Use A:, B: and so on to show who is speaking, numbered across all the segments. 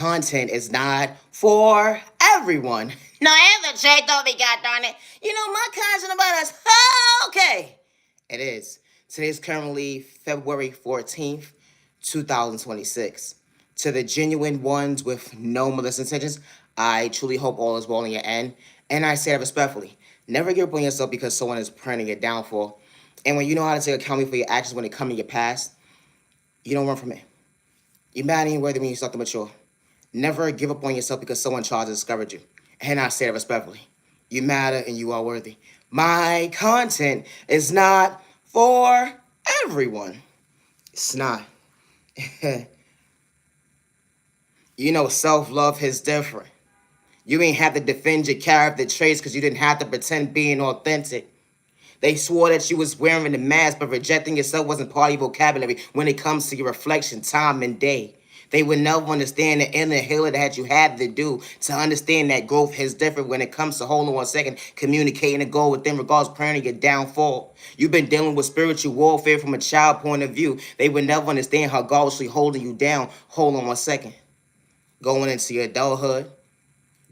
A: content is not for everyone. No, ever Jay told me, God darn it. My content about us. Oh, okay. It is. Today is currently February 14th, 2026. To the genuine ones with no malicious intentions, I truly hope all is well in your end. And I say that respectfully. Never give up on yourself because someone is planning your downfall. And when you know how to take accountability for your actions when they come in your past, you don't run from it. You're mad and worthy when you start to mature. Never give up on yourself because someone tries to discourage you. And I say that respectfully. You matter and you are worthy. My content is not for everyone. It's not. Self-love is different. You ain't have to defend your character traits because you didn't have to pretend being authentic. They swore that you was wearing the mask, but rejecting yourself wasn't part of your vocabulary when it comes to your reflection, time and day. They would never understand the inner healing that you had to do to understand that growth is different when it comes to holding 1 second, communicating a goal within regards planning your downfall. You've been dealing with spiritual warfare from a child point of view. They would never understand how God was actually holding you down. Hold on 1 second. Going into your adulthood,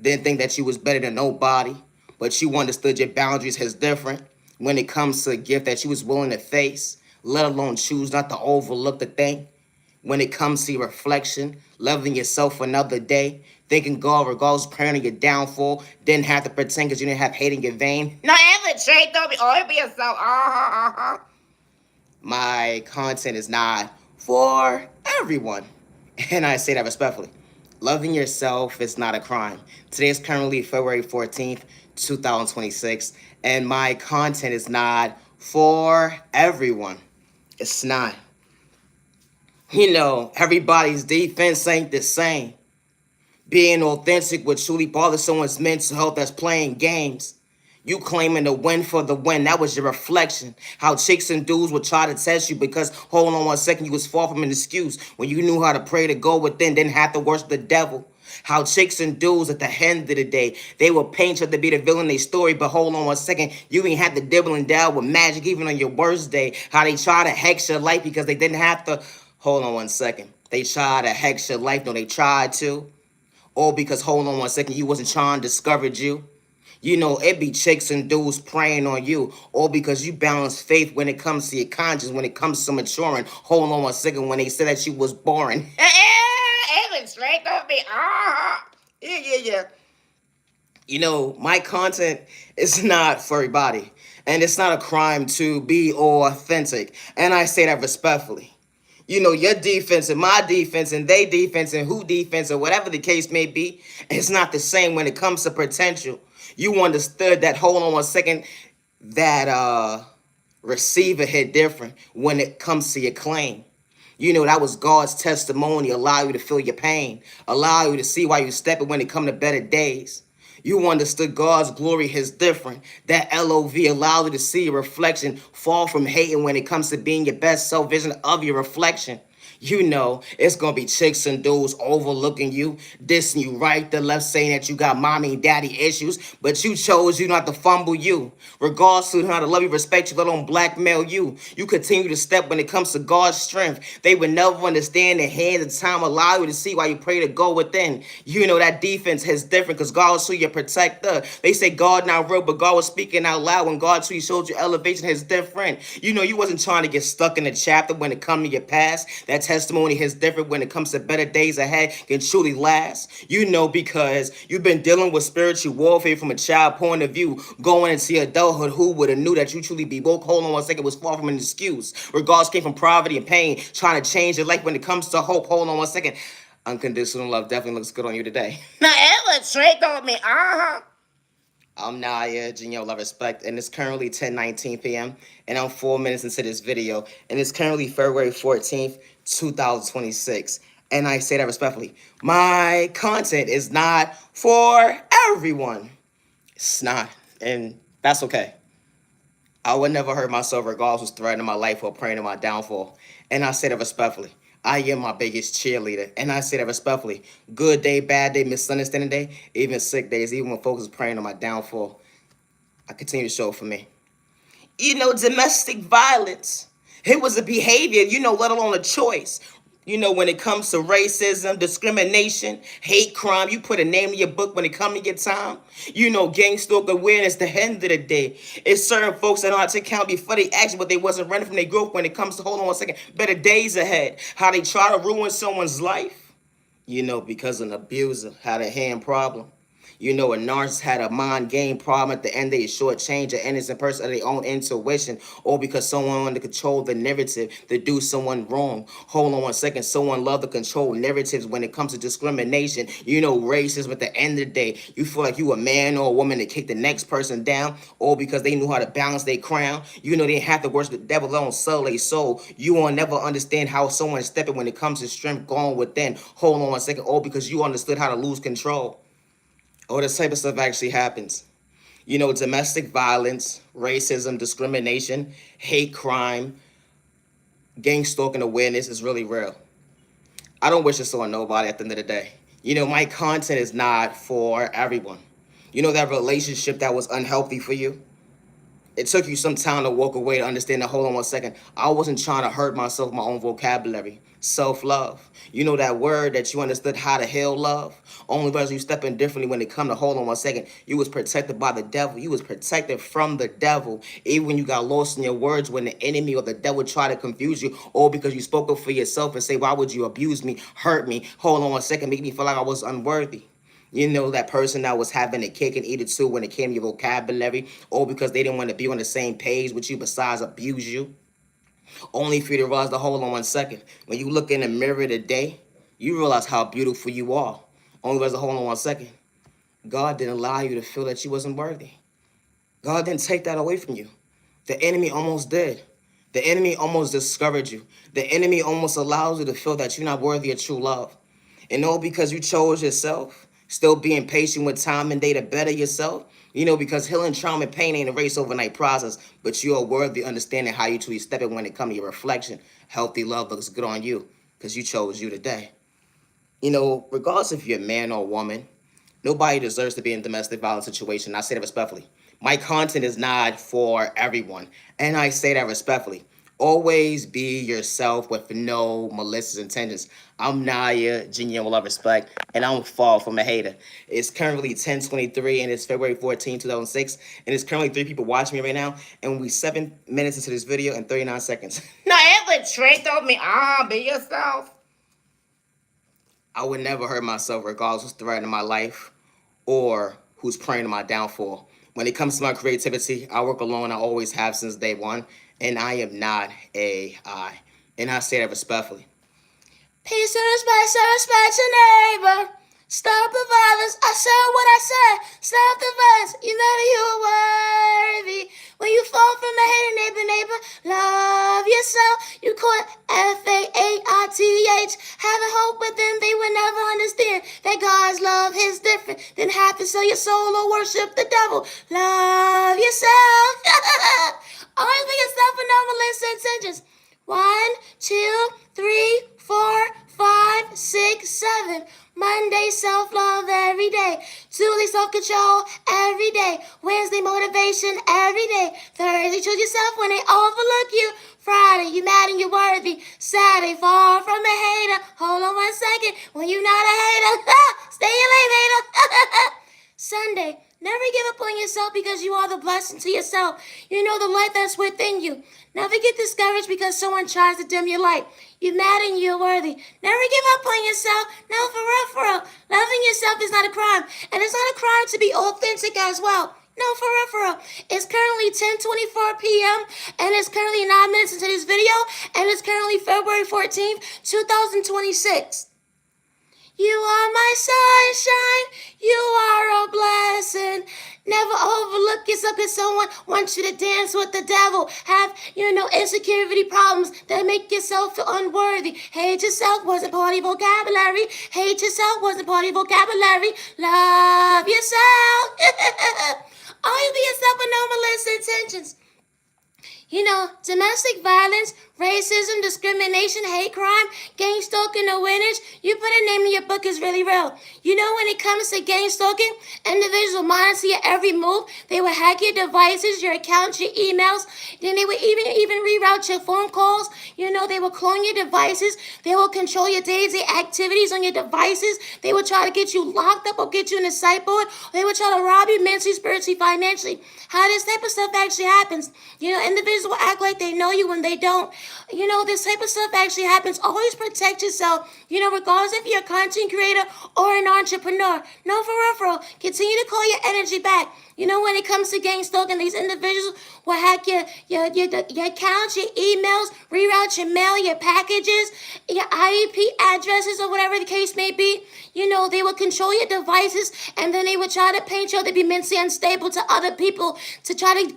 A: didn't think that you was better than nobody, but you understood your boundaries is different when it comes to a gift that you was willing to face, let alone choose not to overlook the thing. When it comes to your reflection, loving yourself another day, thinking God, regardless of praying on your downfall, didn't have to pretend because you didn't have hate in your vein. No, ever Trey, don't be always be yourself. My content is not for everyone. And I say that respectfully. Loving yourself is not a crime. Today is currently February 14th, 2026, and my content is not for everyone. It's not. Everybody's defense ain't the same. Being authentic would truly bother someone's mental health that's playing games. You claiming to win for the win, that was your reflection. How chicks and dudes would try to test you because, hold on 1 second, you was far from an excuse. When you knew how to pray to go within, didn't have to worship the devil. How chicks and dudes at the end of the day, they will paint you to be the villain in their story, but hold on 1 second, you ain't had to dibble and dabble with magic even on your worst day. How they try to hex your life because they didn't have to, hold on 1 second. They tried to hex your life, no, they tried to. Or because, hold on 1 second, you wasn't trying to discourage you. It be chicks and dudes praying on you, all because you balance faith when it comes to your conscience, when it comes to maturing. Hold on 1 second, when they said that you was boring. Even straight up me. Yeah. My content is not for everybody. And it's not a crime to be authentic. And I say that respectfully. Your defense and my defense and they defense and who defense or whatever the case may be, it's not the same when it comes to potential. You understood that, hold on 1 second, that receiver hit different when it comes to your claim. That was God's testimony, allow you to feel your pain, allow you to see why you stepping when it come to better days. You understood God's glory is different. That LOV allowed you to see your reflection fall from hating when it comes to being your best self vision of your reflection. It's gonna be chicks and dudes overlooking you, dissing you right to left, saying that you got mommy and daddy issues, but you chose you not to fumble you. Regardless to how to love you, respect you, let alone blackmail you. You continue to step when it comes to God's strength. They would never understand the hands of time allow you to see why you pray to go within. That defense is different because God was who your protector. They say God not real, but God was speaking out loud when God truly showed you elevation is different. You wasn't trying to get stuck in a chapter when it comes to your past. That testimony is different when it comes to better days ahead can truly last. Because you've been dealing with spiritual warfare from a child point of view, going into your adulthood. Who would have knew that you truly be woke? Hold on 1 second, was far from an excuse. Regards came from poverty and pain, trying to change your life when it comes to hope. Hold on 1 second. Unconditional love definitely looks good on you today. Now, ever straight on me. I'm Naya, Genio Love Respect, and it's currently 10:19 p.m., and I'm 4 minutes into this video, and it's currently February 14th, 2026, and I say that respectfully. My content is not for everyone. It's not, and that's okay. I would never hurt myself regardless was threatening my life or praying to my downfall, and I say that respectfully. I am my biggest cheerleader, and I say that respectfully. Good day, bad day, misunderstanding day, even sick days, even when folks is praying on my downfall, I continue to show it for me. Domestic violence. It was a behavior, let alone a choice. You know, when it comes to racism, discrimination, hate crime, you put a name in your book when it comes to your time. You know, gang stalk awareness, the end of the day. It's certain folks that don't have to account before they action, but they wasn't running from their growth when it comes to, hold on one second, better days ahead. How they try to ruin someone's life, you know, because an abuser had a hand problem. You know, a narcissist had a mind game problem. At the end, they shortchange an innocent person of their own intuition, or because someone wanted to control the narrative to do someone wrong. Hold on one second. Someone love to control narratives when it comes to discrimination. You know, racism. At the end of the day, you feel like you a man or a woman to kick the next person down, or because they knew how to balance their crown. You know, they didn't have to worship the devil alone, sell their soul. You will never understand how someone stepping when it comes to strength going within. Hold on one second. Or because you understood how to lose control. Or this type of stuff actually happens. You know, domestic violence, racism, discrimination, hate crime, gang stalking awareness is really real. I don't wish this on nobody at the end of the day. You know, my content is not for everyone. You know, that relationship that was unhealthy for you, it took you some time to walk away to understand that, hold on one second, I wasn't trying to hurt myself, my own vocabulary. Self-love. You know, that word that you understood how to heal love. Only because you step in differently when it come to, hold on one second, you was protected by the devil. You was protected from the devil. Even when you got lost in your words, when the enemy or the devil try to confuse you, or because you spoke up for yourself and say, why would you abuse me, hurt me, hold on one second, make me feel like I was unworthy. You know, that person that was having a cake and eat it too when it came to your vocabulary, or because they didn't want to be on the same page with you besides abuse you. Only for you to realize the, hold on one second. When you look in the mirror today, you realize how beautiful you are. Only realize the, hold on one second. God didn't allow you to feel that you wasn't worthy. God didn't take that away from you. The enemy almost did. The enemy almost discouraged you. The enemy almost allows you to feel that you're not worthy of true love. And all because you chose yourself, still being patient with time and day to better yourself. You know, because healing trauma and pain ain't a race overnight process, but you are worthy of understanding how you truly step in when it comes to your reflection. Healthy love looks good on you because you chose you today. You know, regardless if you're a man or a woman, nobody deserves to be in a domestic violence situation. I say that respectfully. My content is not for everyone, and I say that respectfully. Always be yourself with no malicious intentions. I'm Naya, genuine love, respect, and I'm far from a hater. It's currently 10:23, and it's February 14, 2006, and it's currently 3 people watching me right now, and we 7 minutes into this video and 39 seconds. Not ever tricked on me. Be yourself. I would never hurt myself regardless who's threatening my life or who's praying to my downfall. When it comes to my creativity, I work alone. I always have since day one. And I am not AI. And I say that respectfully. Peace and respect your neighbor. Stop the violence. I said what I said. Stop the violence. You know you are worthy. When you fall from the hater, neighbor, love yourself. You caught FAAITH. Having hope with them, they will never understand that God's love is different than have to sell your soul or worship the devil. Love yourself. Always be yourself with no malicious intentions. 1, 2, 3, 4, 5, 6, 7. Monday, self-love every day. Tuesday, self-control every day. Wednesday, motivation every day. Thursday, choose yourself when they overlook you. Friday, you mad and you're worthy. Saturday, far from a hater. Hold on one second. When you're not a hater, stay in lane, hater. Sunday, never give up on yourself because you are the blessing to yourself. You know the light that's within you. Never get discouraged because someone tries to dim your light. You're mad and you're worthy. Never give up on yourself. No, for real, for real. Loving yourself is not a crime. And it's not a crime to be authentic as well. No, for real, for real. It's currently 10:24 p.m. and it's currently 9 minutes into this video. And it's currently February 14th, 2026. You are my sunshine. You are a blessing. Never overlook yourself because someone wants you to dance with the devil. Have, insecurity problems that make yourself feel unworthy. Hate yourself wasn't part of your vocabulary. Hate yourself wasn't part of your vocabulary. Love yourself. Always be yourself with no malicious intentions.
B: Domestic violence, racism, discrimination, hate crime, gang stalking, awareness, you put a name in your book is really real. When it comes to gang stalking, individuals will monitor your every move. They will hack your devices, your accounts, your emails. Then they will even reroute your phone calls. They will clone your devices. They will control your daily activities on your devices. They will try to get you locked up or get you in a sideboard. They will try to rob you mentally, spiritually, financially. How this type of stuff actually happens. Individuals will act like they know you when they don't. This type of stuff actually happens. Always protect yourself, regardless if you're a content creator or an entrepreneur. No, for real. Continue to call your energy back. When it comes to gang stalking, these individuals will hack your accounts, your emails, reroute your mail, your packages, your IEP addresses, or whatever the case may be. They will control your devices, and then they will try to paint you to be mentally unstable to other people, to try to,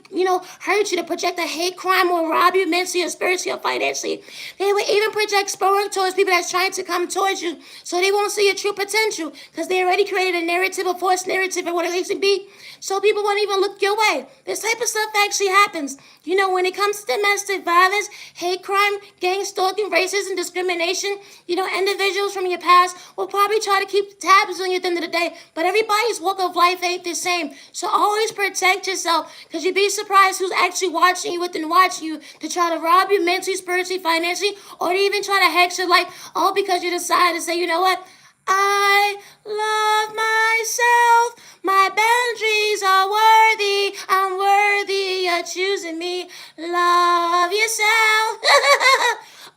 B: hurt you, to project a hate crime or rob you mentally or spiritually or financially. They will even project sport towards people that's trying to come towards you, so they won't see your true potential, because they already created a narrative, a false narrative, or whatever it may be, so people won't even look your way. This type of stuff actually happens. When it comes to domestic violence, hate crime, gang stalking, racism, discrimination, individuals from your past will probably try to keep tabs on you at the end of the day, but everybody's walk of life ain't the same. So always protect yourself, because you'd be surprised who's actually watching you within watching you to try to rob you mentally, spiritually, financially, or to even try to hex your life, all because you decided to say, you know what? I love myself. My boundaries are worthy. I'm worthy of choosing me. Love yourself.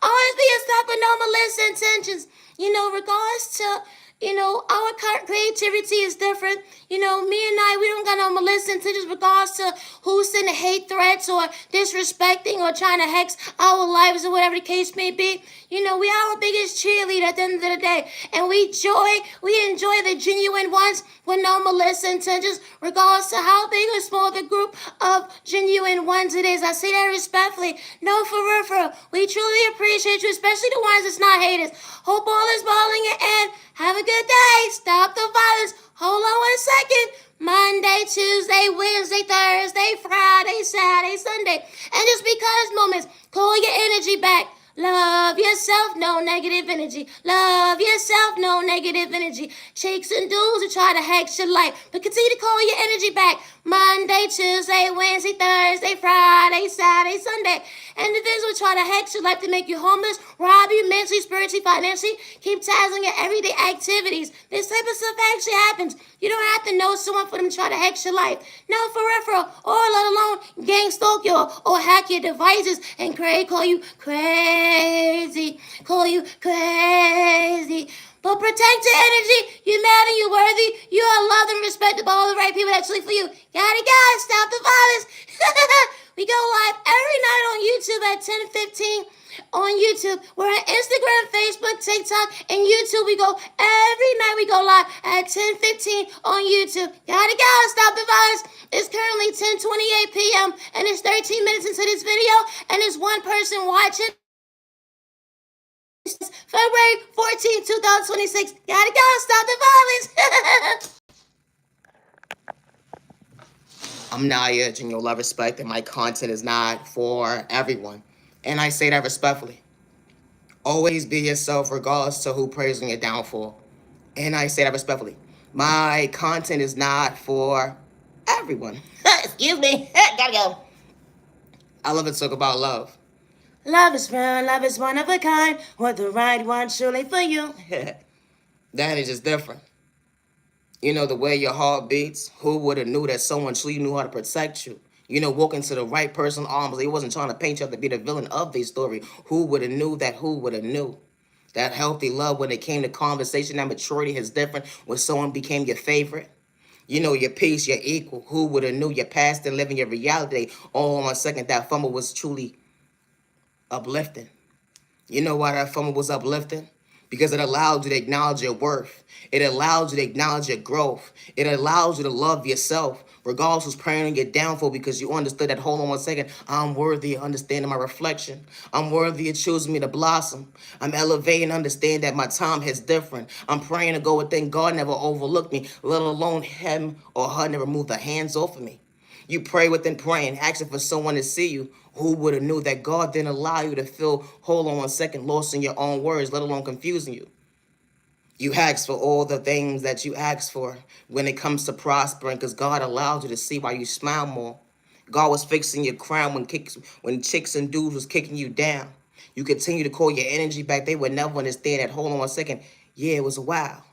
B: Always be a stop with no malicious intentions. Regards to, our creativity is different. Me and we don't got no malicious intentions regards to who's sending hate threats or disrespecting or trying to hex our lives or whatever the case may be. We are our biggest cheerleader at the end of the day. And we enjoy the genuine ones with no malicious intentions, regardless to how big or small the group of genuine ones it is. I say that respectfully. No, for real. We truly appreciate you, especially the ones that's not haters. Hope all is well in your end. Have a good day. Stop the violence. Hold on 1 second. Monday, Tuesday, Wednesday, Thursday, Friday, Saturday, Sunday. And just because moments, call your energy back. Love yourself, no negative energy. Love yourself, no negative energy. Shakes and dudes who try to hex your life, but continue to call your energy back. Monday, Tuesday, Wednesday, Thursday, Friday, Saturday, Sunday. Individuals will try to hex your life to make you homeless, rob you mentally, spiritually, financially, keep tabs on your everyday activities. This type of stuff actually happens. You don't have to know someone for them to try to hex your life. No, for real, or let alone gang stalk you or hack your devices and call you crazy. But protect your energy. You're mad and you're worthy. You are loved and respected by all the right people that sleep for you. Guys, stop the violence. We go live every night on YouTube at 10:15 on YouTube. We're on Instagram, Facebook, TikTok, and YouTube. We go every night. We go live at 10:15 on YouTube. Guys, stop the violence. It's currently 10:28 p.m. and it's 13 minutes into this video, and there's one person watching. February 14, 2026. Gotta go. Stop the violence.
A: I'm Naya, and your love, respect, and my content is not for everyone. And I say that respectfully. Always be yourself regardless to who praising your downfall. And I say that respectfully. My content is not for everyone. Excuse me. Gotta go. I love to talk about love.
B: Love is real, love is one of a kind. What the right one truly for you.
A: That is just different. The way your heart beats, who would have knew that someone truly knew how to protect you? Walking to the right person's arms. He wasn't trying to paint you up to be the villain of the story. Who would have knew that? Who would have knew? That healthy love when it came to conversation, that maturity is different when someone became your favorite. Your peace, your equal. Who would have knew your past and living your reality? All on a second, that fumble was truly uplifting. You know why that fumble was uplifting? Because it allowed you to acknowledge your worth. It allows you to acknowledge your growth. It allows you to love yourself, regardless who's praying on your downfall, because you understood that, hold on 1 second, I'm worthy of understanding my reflection. I'm worthy of choosing me to blossom. I'm elevating, understand that my time is different. I'm praying to go within. God never overlooked me, let alone him or her never moved their hands off of me. You pray within praying, asking for someone to see you. Who would have knew that God didn't allow you to feel, hold on one second, lost in your own words, let alone confusing you? You ask for all the things that you ask for when it comes to prospering, because God allowed you to see why you smile more. God was fixing your crown when chicks and dudes was kicking you down. You continue to call your energy back. They would never understand that. Hold on one second. Yeah, it was a while.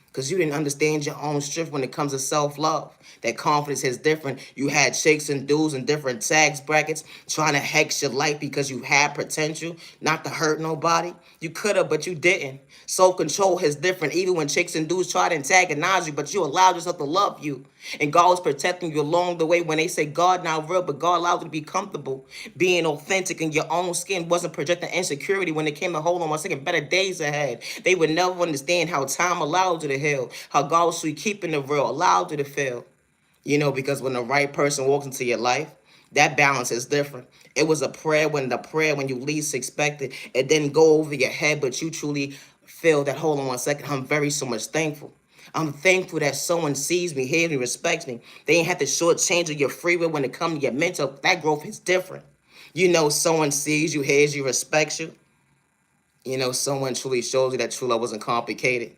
A: Because you didn't understand your own strength when it comes to self-love. That confidence is different. You had chicks and dudes in different tax brackets trying to hex your life because you had potential not to hurt nobody. You could have, but you didn't. Self-control is different. Even when chicks and dudes try to antagonize you, but you allowed yourself to love you. And God was protecting you along the way when they say God not real, but God allowed you to be comfortable. Being authentic in your own skin wasn't projecting insecurity when it came to hold on one second, better days ahead. They would never understand how time allowed you to heal, how God was keeping the real, allowed you to fail. Because when the right person walks into your life, that balance is different. It was a prayer when you least expect it. It didn't go over your head, but you truly feel that, hold on one second, I'm very so much thankful. I'm thankful that someone sees me, hears me, respects me. They ain't have to shortchange your free will when it comes to your mental. That growth is different. Someone sees you, hears you, respects you. Someone truly shows you that true love wasn't complicated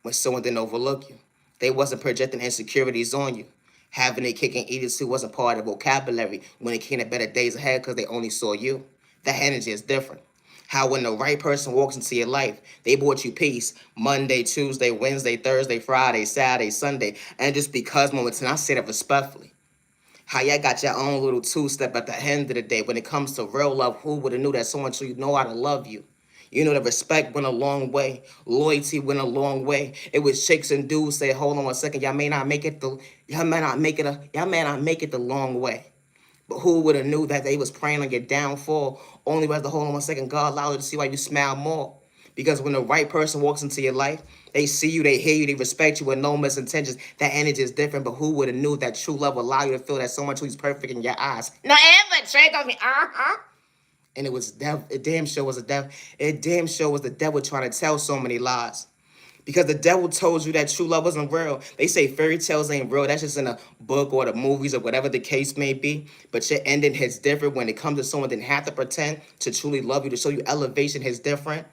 A: when someone didn't overlook you. They wasn't projecting insecurities on you. Having a kick and eaters who wasn't part of the vocabulary when it came to better days ahead because they only saw you. That energy is different. How when the right person walks into your life, they brought you peace Monday, Tuesday, Wednesday, Thursday, Friday, Saturday, Sunday, and just because moments, and I say that respectfully. How y'all got your own little two-step at the end of the day when it comes to real love. Who would have knew that someone truly know how to love you? The respect went a long way. Loyalty went a long way. It was chicks and dudes say, hold on one second, y'all may not make it the long way. But who would have knew that they was praying on your downfall? Only by the hold on one second, God allowed you to see why you smile more. Because when the right person walks into your life, they see you, they hear you, they respect you with no misintentions. That energy is different, but who would have knew that true love will allow you to feel that someone who's perfect in your eyes? No ever trick on me, And it damn sure was the devil trying to tell so many lies. Because the devil told you that true love wasn't real. They say fairy tales ain't real. That's just in a book or the movies or whatever the case may be. But your ending is different when it comes to someone that didn't have to pretend to truly love you, to show you elevation is different.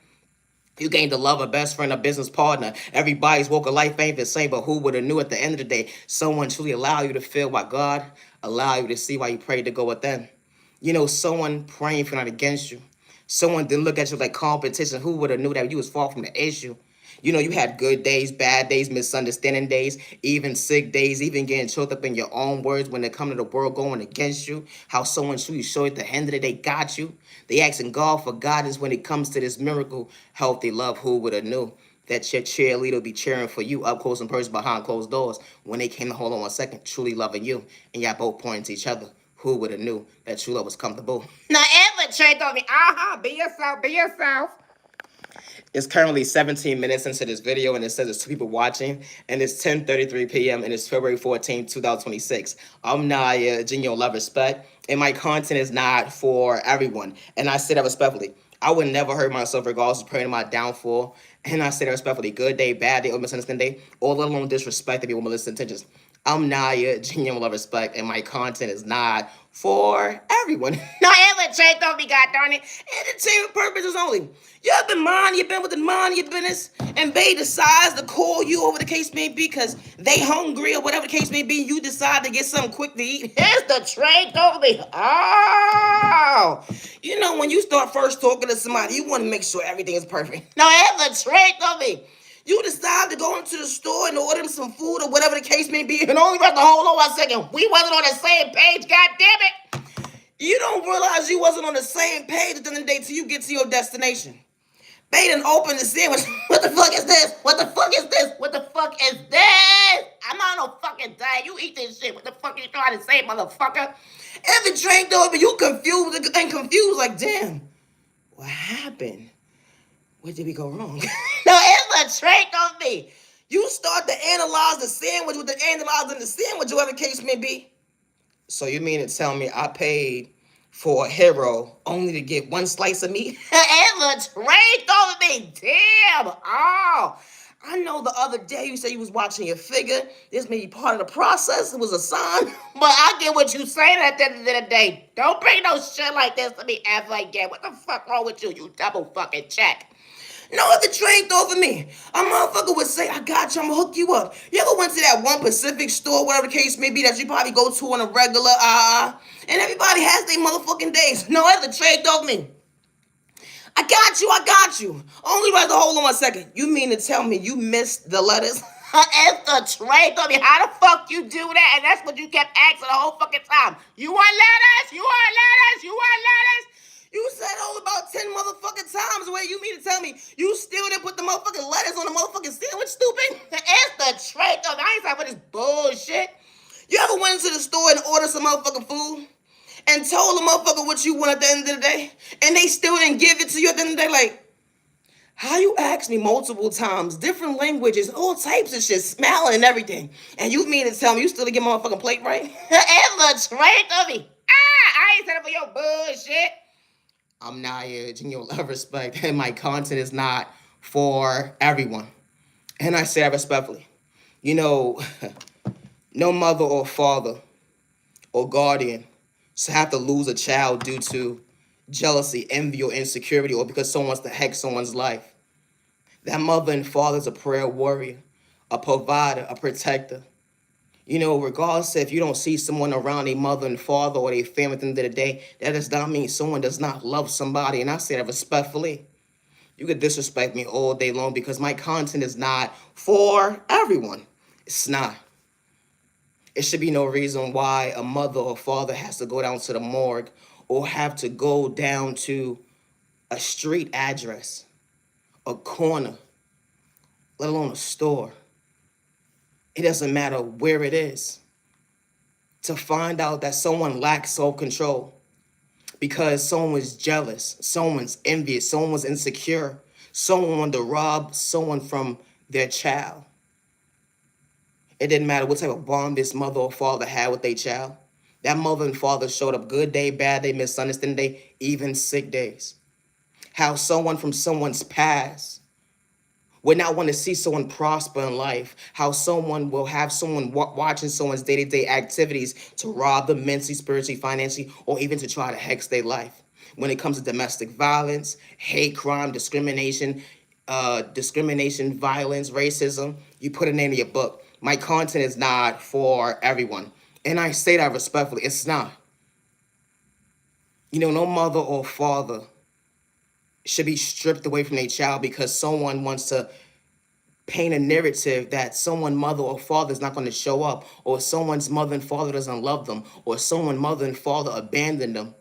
A: You gained the love, a best friend, a business partner. Everybody's walk of life ain't the same, but who would have knew at the end of the day, someone truly allow you to feel why God allow you to see why you prayed to go with them. Someone praying for not against you. Someone didn't look at you like competition. Who would have knew that you was far from the issue? You had good days, bad days, misunderstanding days, even sick days, even getting choked up in your own words when it come to the world going against you. How someone truly showed at the end of the day got you. They asking God for guidance when it comes to this miracle, healthy love. Who would have knew that your cheerleader would be cheering for you up close and personal behind closed doors when they came to hold on one second, truly loving you, and y'all both pointing to each other. Who would have knew that true love was comfortable? Now ever trick on me. Be yourself, be yourself. It's currently 17 minutes into this video, and it says there's 2 people watching, and it's 10:33 p.m., and it's February 14, 2026. I'm Naya, genuine love, respect, and my content is not for everyone, and I say that respectfully. I would never hurt myself regardless of praying to my downfall, and I say that respectfully. Good day, bad day, or misunderstanding day, or let alone disrespect the people with malicious intentions. I'm Naya, genuine love, respect, and my content is not for everyone. Not ever checked on me, God darn it. Entertainment purposes only. You been minding your business with the mind your business, and they decides to call you over the case may be because they hungry or whatever the case may be. You decide to get something quick to eat. Here's the trick on me. Oh, when you start first talking to somebody, you want to make sure everything is perfect. Now ever trick on me. You decide to go into the store and order them some food or whatever the case may be, and only about to hold on 1 second. We wasn't on the same page, God damn it. You don't realize you wasn't on the same page at the end of the day till you get to your destination. They done open the sandwich. What the fuck is this? What the fuck is this? What the fuck is this? I'm on no fucking diet. You eat this shit. What the fuck you trying to say, motherfucker? Every drink though, but you confused like, damn, what happened? Where did we go wrong? No, it's a trick on me. You start to analyze the sandwich with the analyzing the sandwich, whatever the case may be. So you mean to tell me I paid for a hero only to get 1 slice of meat? It's a trick on me. Damn. Oh, I know the other day you said you was watching your figure. This may be part of the process. It was a sign. But I get what you saying at the end of the day. Don't bring no shit like this to me ever again. What the fuck wrong with you? You double fucking check. No other train throw for me. A motherfucker would say, I got you, I'm gonna hook you up. You ever went to that one Pacific store, whatever the case may be, that you probably go to on a regular, and everybody has their motherfucking days. No other train throw for me. I got you. Only right to hold on 1 second. You mean to tell me you missed the letters? It's the trade on me. How the fuck you do that? And that's what you kept asking the whole fucking time. You want letters? You want letters? You want letters? You said all about 10 motherfucking times where you mean to tell me you still didn't put the motherfucking letters on the motherfucking sandwich, stupid? It's the trade on me. I ain't time for this bullshit. You ever went into the store and ordered some motherfucking food? And told the motherfucker what you want at the end of the day, and they still didn't give it to you at the end of the day, like, how you asked me multiple times, different languages, all types of shit, smiling and everything, and you mean to tell me you still didn't get my motherfucking plate right? It's the strength of me. I ain't set up for your bullshit. I'm not urging your love, respect, and my content is not for everyone. And I say that respectfully. You know, no mother or father or guardian to have to lose a child due to jealousy, envy, or insecurity, or because someone wants to heck someone's life. That mother and father is a prayer warrior, a provider, a protector. You know, regardless if you don't see someone around a mother and father or a family at the end of the day, that does not mean someone does not love somebody. And I say that respectfully. You could disrespect me all day long because my content is not for everyone. It's not. It should be no reason why a mother or father has to go down to the morgue or have to go down to a street address, a corner, let alone a store. It doesn't matter where it is, to find out that someone lacks self-control because someone was jealous, someone's envious, someone was insecure, someone wanted to rob someone from their child. It didn't matter what type of bond this mother or father had with their child. That mother and father showed up good day, bad day, misunderstanding day, even sick days. How someone from someone's past would not want to see someone prosper in life. How someone will have someone watching someone's day-to-day activities to rob them mentally, spiritually, financially, or even to try to hex their life. When it comes to domestic violence, hate crime, discrimination, violence, racism, you put a name in your book. My content is not for everyone. And I say that respectfully, it's not. You know, no mother or father should be stripped away from their child because someone wants to paint a narrative that someone's mother or father is not going to show up, or someone's mother and father doesn't love them, or someone's mother and father abandoned them.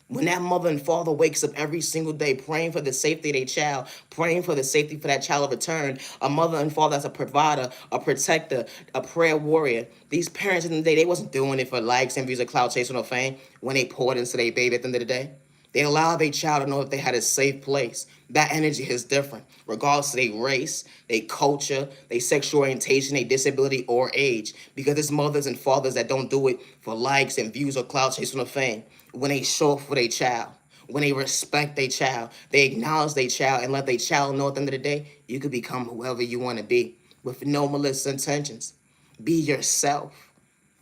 A: When that mother and father wakes up every single day praying for the safety of their child, praying for the safety for that child to return, a mother and father as a provider, a protector, a prayer warrior. These parents in the day, they wasn't doing it for likes and views or clout chasing or fame when they poured into their baby at the end of the day. They allowed their child to know that they had a safe place. That energy is different, regardless of their race, their culture, their sexual orientation, their disability, or age. Because it's mothers and fathers that don't do it for likes and views or clout chasing or fame. When they show up for their child, when they respect their child, they acknowledge their child and let their child know at the end of the day, you could become whoever you want to be with no malicious intentions. Be yourself.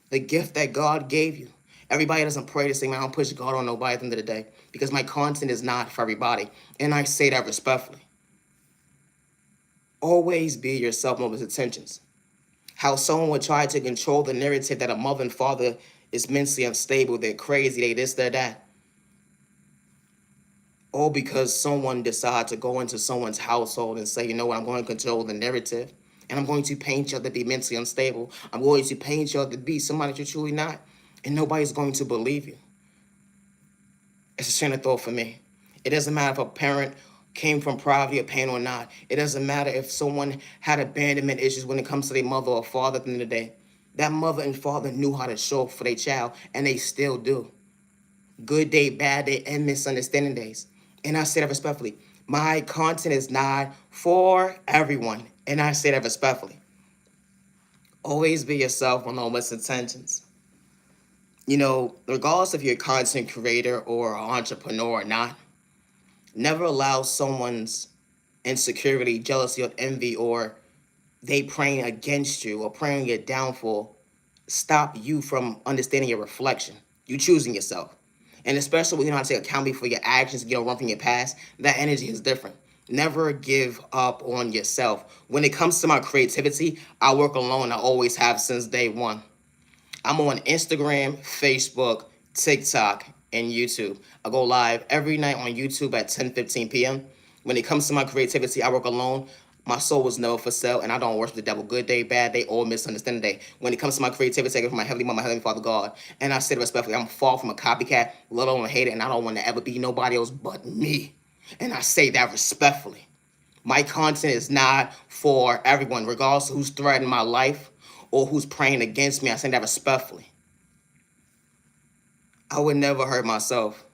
A: The gift that God gave you. Everybody doesn't pray the same. I don't push God on nobody at the end of the day because my content is not for everybody. And I say that respectfully. Always be yourself, no malicious intentions. How someone would try to control the narrative that a mother and father is mentally unstable, they're crazy, they this, they're that. All because someone decided to go into someone's household and say, you know what, I'm going to control the narrative. And I'm going to paint you to be mentally unstable. I'm going to paint you to be somebody that you're truly not. And nobody's going to believe you. It's a train of thought for me. It doesn't matter if a parent came from poverty or pain or not. It doesn't matter if someone had abandonment issues when it comes to their mother or father at the end of the day. That mother and father knew how to show up for their child, and they still do. Good day, bad day, and misunderstanding days. And I say that respectfully. My content is not for everyone, and I say that respectfully. Always be yourself with no misintentions. You know, regardless if you're a content creator or an entrepreneur or not, never allow someone's insecurity, jealousy, or envy, or they praying against you or praying your downfall stop you from understanding your reflection. You choosing yourself. And especially when you know how to take accountability for your actions, you don't run from your past, that energy is different. Never give up on yourself. When it comes to my creativity, I work alone. I always have since day one. I'm on Instagram, Facebook, TikTok, and YouTube. I go live every night on YouTube at 10:15 p.m. When it comes to my creativity, I work alone. My soul was never for sale, and I don't worship the devil. Good day, bad day, or misunderstanding day. When it comes to my creativity, I give from my heavenly mother, my heavenly father, God. And I say it respectfully, I'm far from a copycat, let alone a hater, and I don't want to ever be nobody else but me. And I say that respectfully. My content is not for everyone, regardless of who's threatening my life or who's praying against me. I say that respectfully. I would never hurt myself,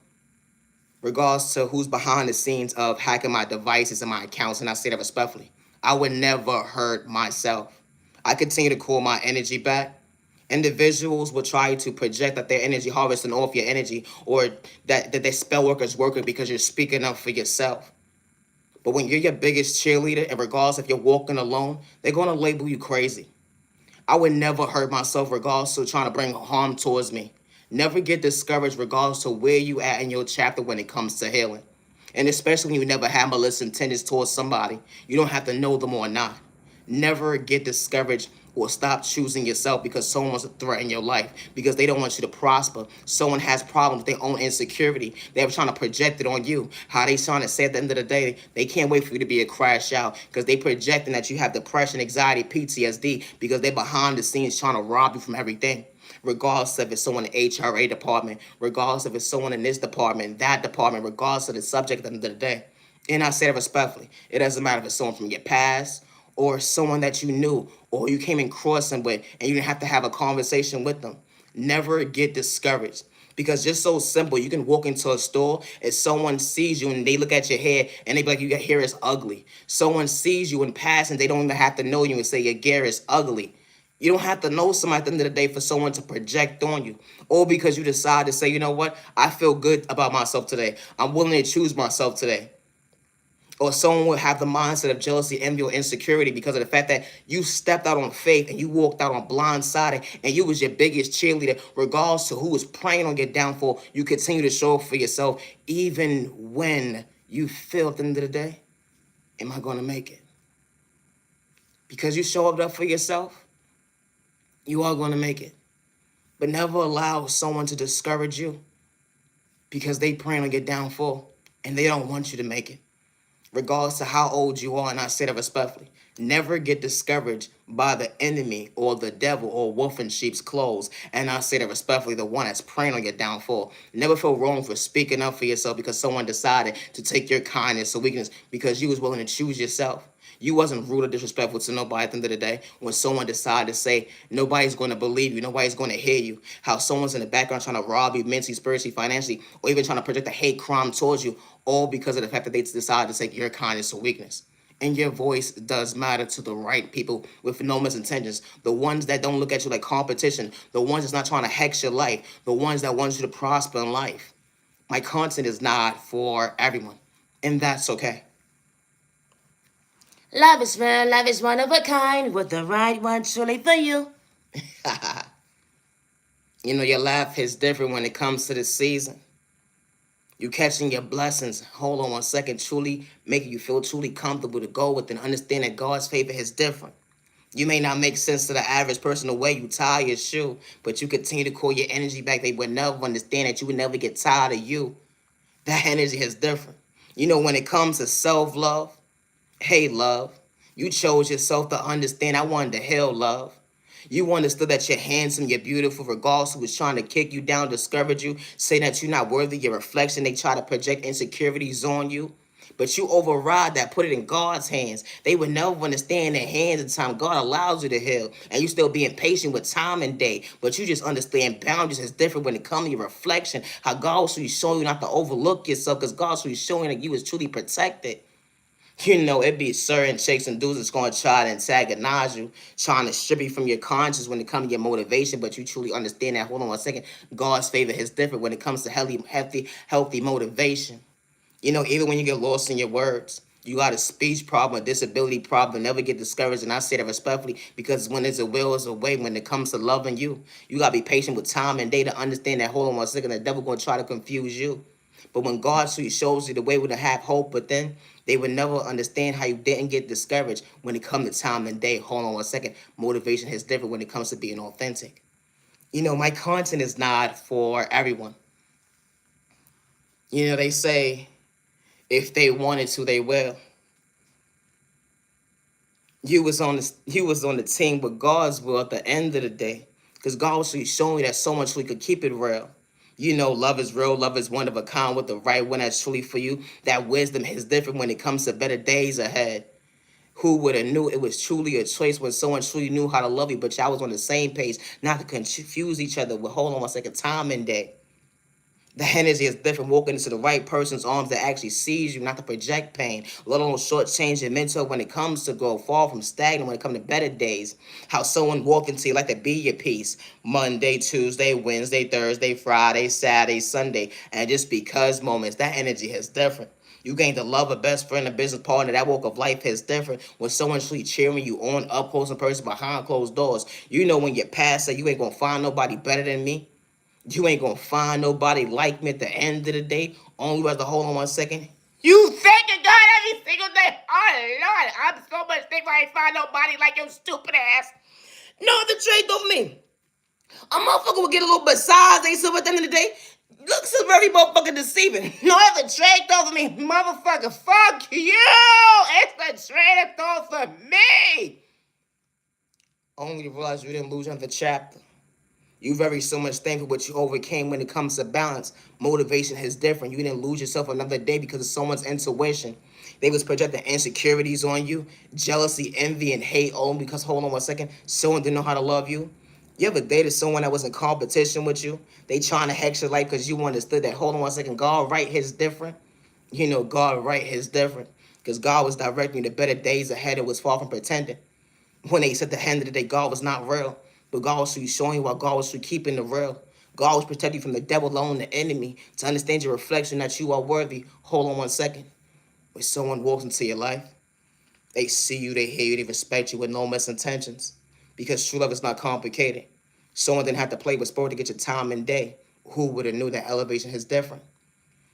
A: regardless to who's behind the scenes of hacking my devices and my accounts, and I say that respectfully. I would never hurt myself. I continue to cool my energy back. Individuals will try to project that their energy harvesting off your energy or that their spell work is working because you're speaking up for yourself. But when you're your biggest cheerleader, and regardless if you're walking alone, they're going to label you crazy. I would never hurt myself regardless of trying to bring harm towards me. Never get discouraged regardless of where you at in your chapter when it comes to healing. And especially when you never have malicious intentions towards somebody, you don't have to know them or not. Never get discouraged or stop choosing yourself because someone wants to threaten your life, because they don't want you to prosper. Someone has problems with their own insecurity. They're trying to project it on you. How they trying to say at the end of the day, they can't wait for you to be a crash out because they projecting that you have depression, anxiety, PTSD because they're behind the scenes trying to rob you from everything. Regardless if it's someone in the HRA department, regardless if it's someone in this department, that department, regardless of the subject at the end of the day. And I say that respectfully. It doesn't matter if it's someone from your past or someone that you knew or you came in crossing with and you didn't have to have a conversation with them. Never get discouraged. Because just so simple, you can walk into a store and someone sees you and they look at your hair and they be like, your hair is ugly. Someone sees you in passing, they don't even have to know you and say your hair is ugly. You don't have to know somebody at the end of the day for someone to project on you. Or because you decide to say, you know what, I feel good about myself today. I'm willing to choose myself today. Or someone will have the mindset of jealousy, envy, or insecurity because of the fact that you stepped out on faith and you walked out on blindsided and you was your biggest cheerleader. Regardless to who was praying on your downfall, you continue to show up for yourself even when you feel at the end of the day, am I going to make it? Because you showed up for yourself, you are going to make it. But never allow someone to discourage you because they praying on your downfall and they don't want you to make it. Regardless of how old you are, and I say that respectfully, never get discouraged by the enemy or the devil or wolf in sheep's clothes. And I say that respectfully, the one that's praying on your downfall. Never feel wrong for speaking up for yourself because someone decided to take your kindness or weakness because you was willing to choose yourself. You wasn't rude or disrespectful to nobody at the end of the day when someone decided to say nobody's going to believe you, nobody's going to hear you, how someone's in the background trying to rob you mentally, spiritually, financially, or even trying to project a hate crime towards you, all because of the fact that they decided to take your kindness or weakness. And your voice does matter to the right people with no misintentions. The ones that don't look at you like competition, the ones that's not trying to hex your life, the ones that want you to prosper in life. My content is not for everyone, and that's okay.
B: Love is real, love is one of a kind, with the right one truly for you.
A: You know, your laugh is different when it comes to this season. You catching your blessings. Hold on one second. Truly making you feel truly comfortable to go with and understand that God's favor is different. You may not make sense to the average person the way you tie your shoe, but you continue to call your energy back. They would never understand that you would never get tired of you. That energy is different. You know, when it comes to self-love, hey, love, you chose yourself to understand I wanted to heal love. You understood that you're handsome, you're beautiful, regardless who was trying to kick you down, discourage you, say that you're not worthy, your reflection, they try to project insecurities on you. But you override that, put it in God's hands. They would never understand their hands at the time God allows you to heal. And you still being patient with time and day. But you just understand boundaries is different when it comes to your reflection. How God was showing you not to overlook yourself because God was showing that you was truly protected. You know, it be certain chicks and dudes that's going to try to antagonize you, trying to strip you from your conscience when it comes to your motivation, but you truly understand that, hold on one second, God's favor is different when it comes to healthy motivation. You know, even when you get lost in your words, You got a speech problem, a disability problem, never get discouraged. And I say that respectfully because when there's a will, there's a way. When it comes to loving you, you got to be patient with time and day to understand that, hold on 1 second, the devil going to try to confuse you. But when God shows you the way to have hope, but then they would never understand how you didn't get discouraged when it comes to time and day. Hold on 1 second. Motivation is different when it comes to being authentic. You know, my content is not for everyone. You know, they say if they wanted to, they will. You was on the team with God's will at the end of the day, because God was showing you that so much we could keep it real. You know, love is real, love is one of a kind with the right one that's truly for you. That wisdom is different when it comes to better days ahead. Who would have knew it was truly a choice when someone truly knew how to love you, but y'all was on the same page, not to confuse each other with, hold on 1 second, time and day. The energy is different walking into the right person's arms that actually sees you, not to project pain, let alone shortchange your mental when it comes to go far from stagnant when it comes to better days. How someone walked into you like to be your peace. Monday, Tuesday, Wednesday, Thursday, Friday, Saturday, Sunday. And just because moments, that energy is different. You gain the love of best friend, a business partner. That walk of life is different when someone's really cheering you on, up close in person, behind closed doors. You know when you're past that, you ain't gonna find nobody better than me. You ain't gonna find nobody like me at the end of the day. Only you have to hold on 1 second. You thanking God every single day. Oh Lord, I'm so much thankful I ain't find nobody like your stupid ass. No other trait of me. A motherfucker will get a little bit size, ain't so at the end of the day. Looks so very motherfucking deceiving. No other trait over me, motherfucker. Fuck you. It's the trait of for me. Only to realize you didn't lose another chapter. You very so much thankful what you overcame when it comes to balance. Motivation is different. You didn't lose yourself another day because of someone's intuition. They was projecting insecurities on you, jealousy, envy, and hate only because, hold on 1 second, someone didn't know how to love you. You ever dated someone that was in competition with you? They trying to hex your life because you understood that, hold on 1 second, God right here is different. You know, God right here is different because God was directing you to better days ahead. It was far from pretending. When they said at the end of the day, God was not real. But God was showing you what God was keeping the real. God was protecting you from the devil alone, the enemy, to understand your reflection that you are worthy. Hold on 1 second. When someone walks into your life, they see you, they hear you, they respect you with no misintentions. Because true love is not complicated. Someone didn't have to play with sport to get your time and day. Who would have knew that elevation is different?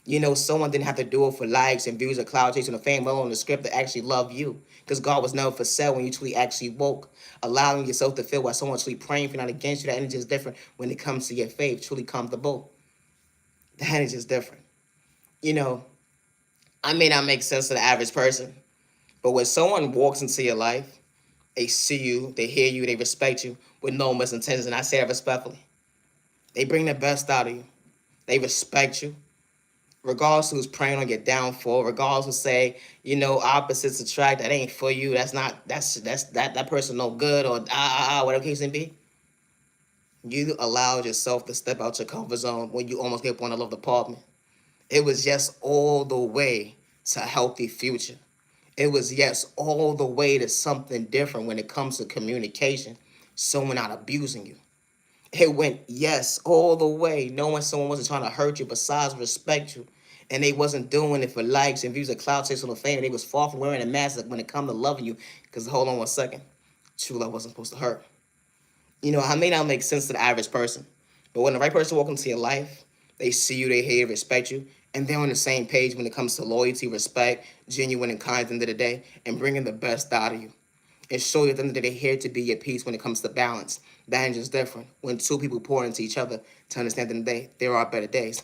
A: You know, someone didn't have to do it for likes and views or cloud chasing or fame, well on the script to actually love you. Because God was never for sale when you truly actually woke. Allowing yourself to feel while someone's truly praying for, not against you. That energy is different when it comes to your faith. Truly comfortable. The energy is different. You know, I may not make sense to the average person, but when someone walks into your life, they see you, they hear you, they respect you with no misintentions. And I say that respectfully. They bring the best out of you. They respect you. Regardless who's praying on your downfall, regardless who say, you know, opposites attract, that ain't for you, that person no good, or whatever case may be. You allowed yourself to step out your comfort zone when you almost gave up on a love apartment. It was yes all the way to a healthy future. It was yes all the way to something different when it comes to communication. Someone not abusing you. It went yes all the way, knowing someone wasn't trying to hurt you, besides respect you. And they wasn't doing it for likes and views of cloud chasing or fame. They was far from wearing a mask when it come to loving you. Because hold on 1 second, true love wasn't supposed to hurt. You know, I may not make sense to the average person, but when the right person walks into your life, they see you, they hear you, respect you, and they're on the same page when it comes to loyalty, respect, genuine and kind at the end of the day, and bringing the best out of you. And show you at the end of the day they're here to be your peace when it comes to balance. That is just different. When two people pour into each other to understand that the day there are better days.